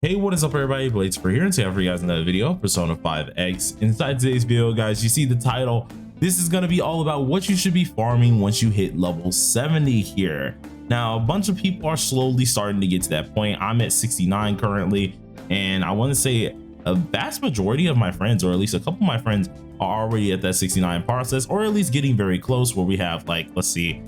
Hey, what is up everybody? Blades for here, and today for you guys another video, Persona 5X. Inside today's video, guys, you see the title. This is going to be all about what you should be farming once you hit level 70 here. Now, a bunch of people are slowly starting to get to that point. I'm at 69 currently, and I want to say a vast majority of my friends, or at least a couple of my friends, are already at that 69 process, or at least getting very close, where we have, like, let's see,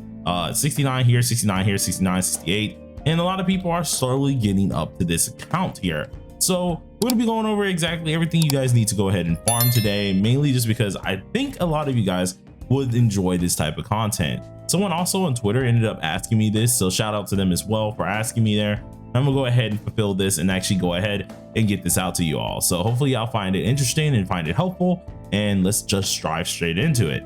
69 here, 69 here, 69, 68. And a lot of people are slowly getting up to this account here. So we're gonna be going over exactly everything you guys need to go ahead and farm today, mainly just because I think a lot of you guys would enjoy this type of content. Someone also on Twitter ended up asking me this, so shout out to them as well for asking me there. I'm gonna go ahead and fulfill this and actually go ahead and get this out to you all. So hopefully y'all find it interesting and find it helpful, and let's just dive straight into it.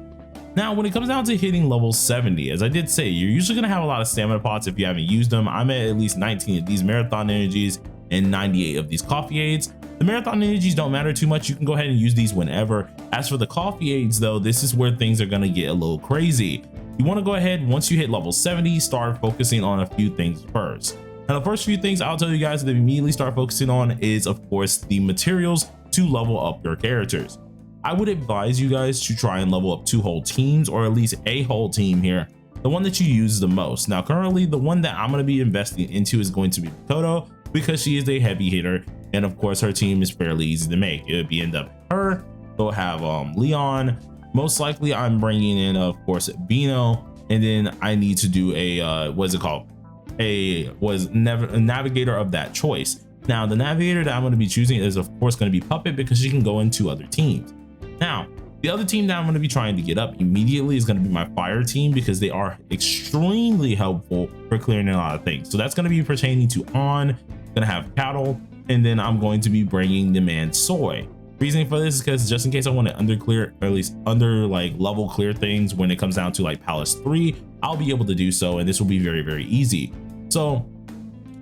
Now, when it comes down to hitting level 70, as I did say, you're usually going to have a lot of stamina pots if you haven't used them. I'm at least 19 of these marathon energies and 98 of these coffee aids. The marathon energies don't matter too much. You can go ahead and use these whenever. As for the coffee aids, though, this is where things are going to get a little crazy. You want to go ahead, once you hit level 70, start focusing on a few things first. Now, the first few things I'll tell you guys to immediately start focusing on is, of course, the materials to level up your characters. I would advise you guys to try and level up 2 whole teams, or at least a whole team here, the one that you use the most. Now, currently, the one that I'm going to be investing into is going to be MAKOTO, because she is a heavy hitter, and of course her team is fairly easy to make. It would be end up her. They'll have Leon. Most likely I'm bringing in, of course, Bino, and then I need to do a what's it called, a navigator of that choice. Now, the navigator that I'm going to be choosing is, of course, going to be Puppet, because she can go into other teams. Now, the other team that I'm going to be trying to get up immediately is going to be my fire team, because they are extremely helpful for clearing a lot of things. So that's going to be pertaining to going to have cattle, and then I'm going to be bringing the man Soy. Reasoning for this is because just in case I want to under clear, or at least under like level clear things when it comes down to like Palace 3, I'll be able to do so, and this will be very, very easy. So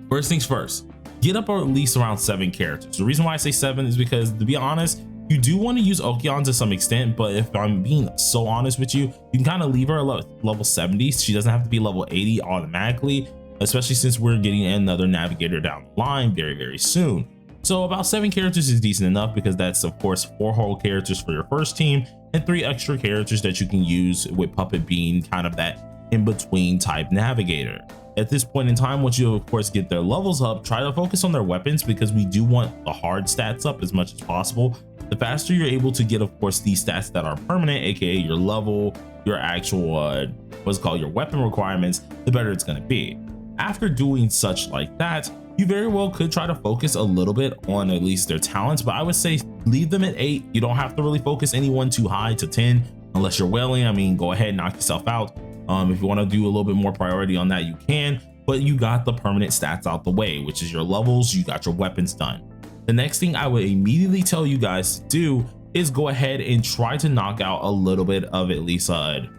first things first, get up at least around 7 characters. The reason why I say 7 is because, to be honest, you do want to use Okion to some extent, but if I'm being so honest with you, you can kind of leave her at level 70. She doesn't have to be level 80 automatically, especially since we're getting another navigator down the line very, very soon. So about 7 characters is decent enough, because that's, of course, 4 whole characters for your first team and 3 extra characters that you can use, with Puppet being kind of that in-between type navigator. At this point in time, once you, of course, get their levels up, try to focus on their weapons, because we do want the hard stats up as much as possible. The faster you're able to get, of course, these stats that are permanent, aka your level, your actual what's called your weapon requirements, the better it's going to be. After doing such like that, you very well could try to focus a little bit on at least their talents, but I would say leave them at 8. You don't have to really focus anyone too high to 10 unless you're wailing. I mean, go ahead and knock yourself out. If you want to do a little bit more priority on that, you can, but you got the permanent stats out the way, which is your levels. You got your weapons done. The next thing I would immediately tell you guys to do is go ahead and try to knock out a little bit of at least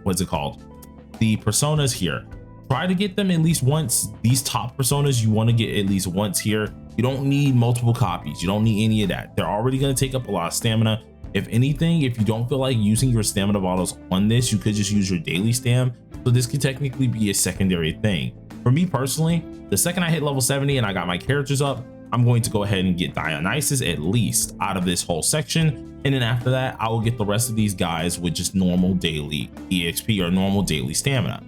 what's it called, the personas here. Try to get them at least once. These top personas you want to get at least once here. You don't need multiple copies. You don't need any of that. They're already going to take up a lot of stamina. If anything, if you don't feel like using your stamina bottles on this, you could just use your daily stam. So this could technically be a secondary thing. For me personally, the second I hit level 70 and I got my characters up, I'm going to go ahead and get Dionysus at least out of this whole section. And then after that, I will get the rest of these guys with just normal daily EXP, or normal daily stamina.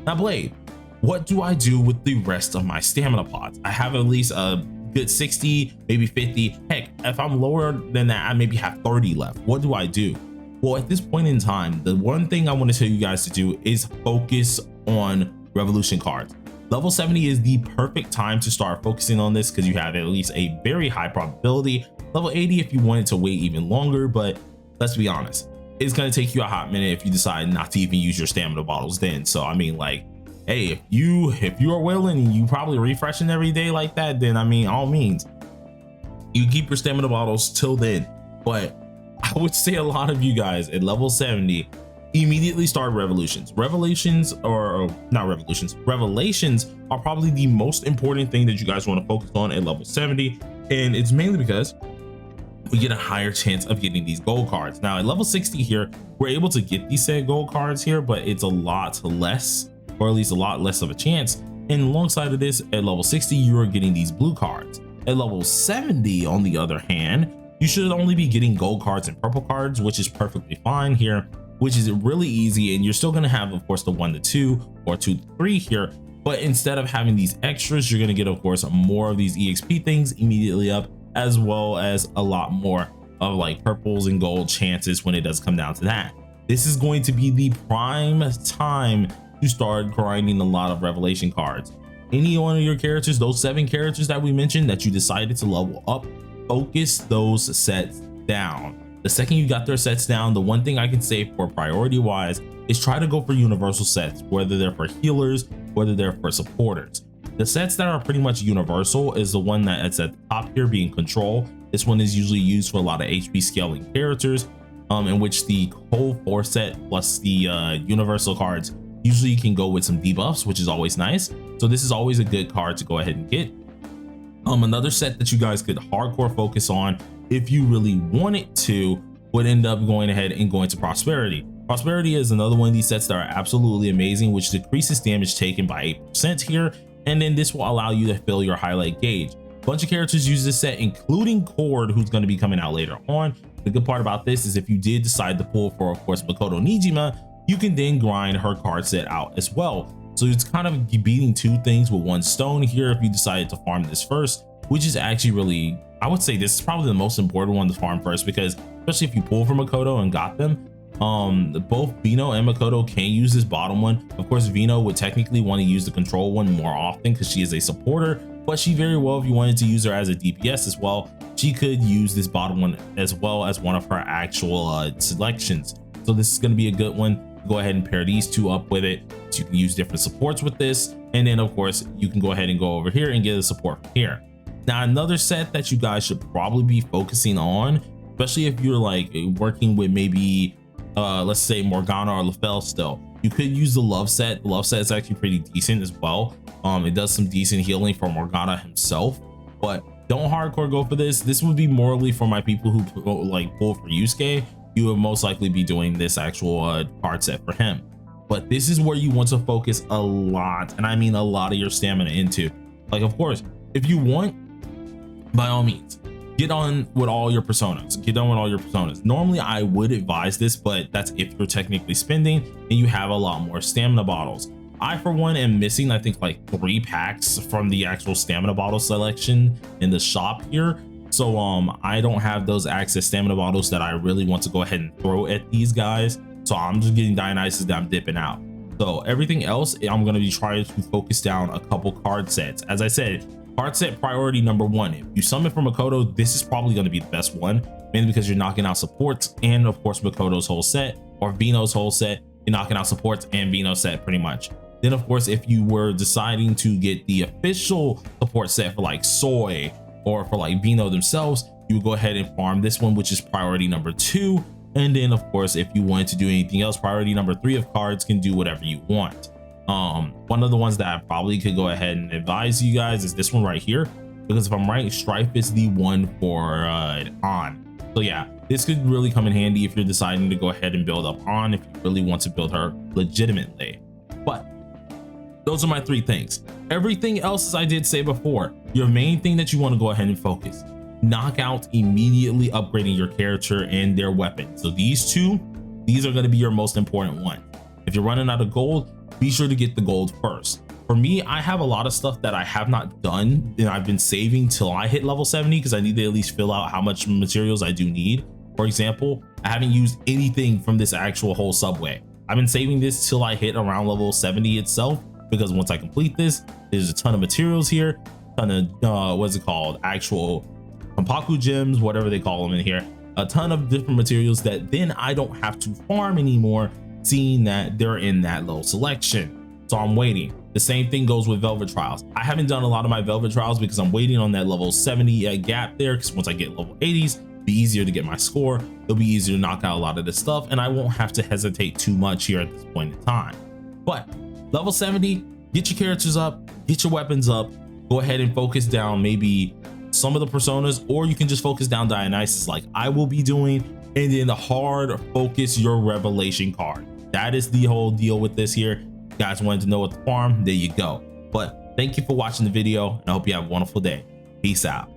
Now, Blade, what do I do with the rest of my stamina pots? I have at least a good 60, maybe 50. Heck, if I'm lower than that, I maybe have 30 left. What do I do? Well, at this point in time, the one thing I want to tell you guys to do is focus on revolution cards. Level 70 is the perfect time to start focusing on this, because you have at least a very high probability. Level 80 if you wanted to wait even longer, but let's be honest, it's going to take you a hot minute if you decide not to even use your stamina bottles then. So I mean, like, hey, if you are willing and you probably refreshing every day like that, then I mean, all means, you keep your stamina bottles till then. But I would say a lot of you guys at level 70 immediately start revolutions. Revelations are probably the most important thing that you guys want to focus on at level 70, and it's mainly because we get a higher chance of getting these gold cards. Now at level 60 here, we're able to get these said gold cards here, but it's a lot less, or at least a lot less of a chance. And alongside of this, at level 60, you are getting these blue cards. At level 70, on the other hand, you should only be getting gold cards and purple cards, which is perfectly fine here, which is really easy. And you're still going to have, of course, the 1 to 2 or 2 to 3 here. But instead of having these extras, you're going to get, of course, more of these EXP things immediately up, as well as a lot more of like purples and gold chances when it does come down to that. This is going to be the prime time to start grinding a lot of revelation cards. Any one of your characters, those 7 characters that we mentioned that you decided to level up, focus those sets down. The second you got their sets down, the one thing I can say for priority wise is try to go for universal sets, whether they're for healers, whether they're for supporters. The sets that are pretty much universal is the one that's at the top here, being control. This one is usually used for a lot of HP scaling characters, in which the whole 4 set plus the universal cards usually can go with some debuffs, which is always nice. So this is always a good card to go ahead and get. Another set that you guys could hardcore focus on if you really wanted to would end up going ahead and going to prosperity. Prosperity is another one of these sets that are absolutely amazing, which decreases damage taken by 8% here, and then this will allow you to fill your highlight gauge. A bunch of characters use this set, including CHORD, who's going to be coming out later on. The good part about this is if you did decide to pull for, of course, MAKOTO Nijima, you can then grind her card set out as well. So it's kind of beating 2 things with 1 stone here if you decided to farm this first, which is actually really, I would say this is probably the most important one to farm first, because especially if you pull from MAKOTO and got them, both Vino and MAKOTO can use this bottom one. Of course, Vino would technically want to use the control one more often because she is a supporter, but she very well, if you wanted to use her as a DPS as well, she could use this bottom one as well as one of her actual selections. So this is going to be a good one. Go ahead and pair these 2 up with it, so you can use different supports with this, and then of course you can go ahead and go over here and get a support from here. Now, another set that you guys should probably be focusing on, especially if you're like working with maybe let's say Morgana or Lefel still, you could use the love set. The love set is actually pretty decent as well. It does some decent healing for Morgana himself, but don't hardcore go for this. This would be morally for my people who like pull for Yusuke. You would most likely be doing this actual card set for him. But this is where you want to focus a lot, and I mean a lot, of your stamina into. Like, of course, if you want, by all means, get on with all your personas. Get on with all your personas. Normally, I would advise this, but that's if you're technically spending and you have a lot more stamina bottles. I, for one, am missing, I think, like 3 packs from the actual stamina bottle selection in the shop here. So I don't have those access stamina bottles that I really want to go ahead and throw at these guys. So I'm just getting Dionysus that I'm dipping out. So everything else, I'm going to be trying to focus down a couple card sets. As I said, card set priority number 1. If you summon from MAKOTO, this is probably going to be the best one, mainly because you're knocking out supports and of course MAKOTO's whole set, or Vino's whole set. You're knocking out supports and Vino's set pretty much. Then of course, if you were deciding to get the official support set for like Soy or for like Vino themselves, you would go ahead and farm this one, which is priority number 2. And then of course, if you wanted to do anything else, priority number 3 of cards can do whatever you want. One of the ones that I probably could go ahead and advise you guys is this one right here, because if I'm right, Strife is the one for On. So yeah, this could really come in handy if you're deciding to go ahead and build up On, if you really want to build her legitimately. But those are my 3 things. Everything else, as I did say before, your main thing that you want to go ahead and focus, knock out immediately upgrading your character and their weapon. So these 2, these are going to be your most important one. If you're running out of gold, be sure to get the gold first. For me, I have a lot of stuff that I have not done and I've been saving till I hit level 70 because I need to at least fill out how much materials I do need. For example, I haven't used anything from this actual whole subway. I've been saving this till I hit around level 70 itself, because once I complete this, there's a ton of materials here, ton of what's it called, actual Kompaku gems, whatever they call them in here, a ton of different materials that then I don't have to farm anymore, seeing that they're in that low selection. So I'm waiting. The same thing goes with Velvet Trials. I haven't done a lot of my Velvet Trials because I'm waiting on that level 70 gap there, because once I get level 80s, it'll be easier to get my score. It'll be easier to knock out a lot of this stuff, and I won't have to hesitate too much here at this point in time. But level 70, get your characters up, get your weapons up, go ahead and focus down maybe some of the personas, or you can just focus down Dionysus like I will be doing, and then hard focus your revelation card. That is the whole deal with this here. You guys wanted to know what to farm, there you go. But thank you for watching the video, and I hope you have a wonderful day. Peace out.